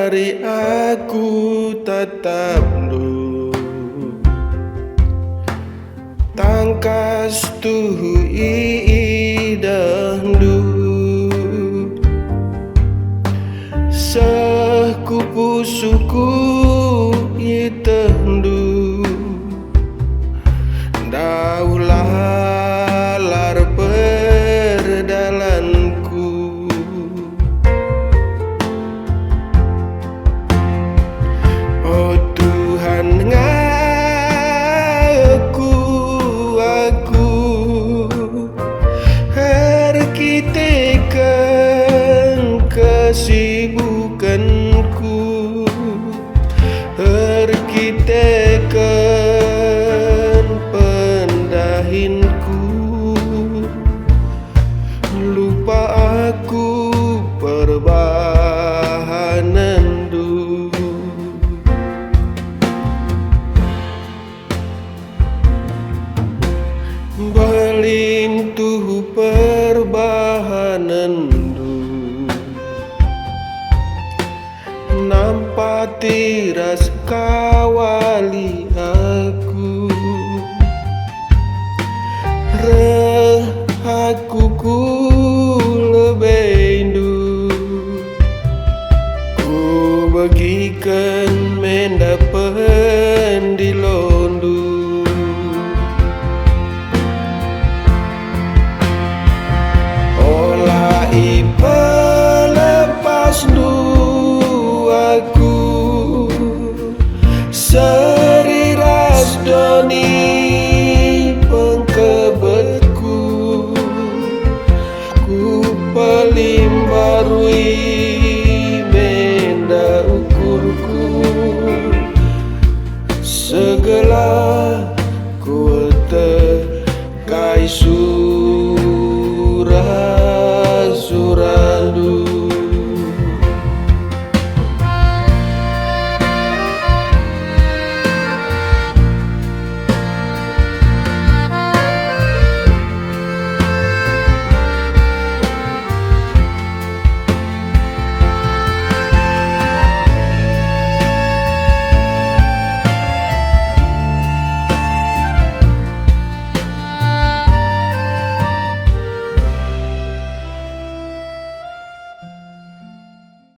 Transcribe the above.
hari aku tetap lu tangkas tuhu idahlu sekupu suku itahlu daulah lar perdalanku oh Tuhan ngaku aku herkitekan kesibukanku herkitekan pendahinku lupa aku perbahanan du belintuh perbahanan du nampati ras kawali aku aku ku lebih ku bagikan mendapat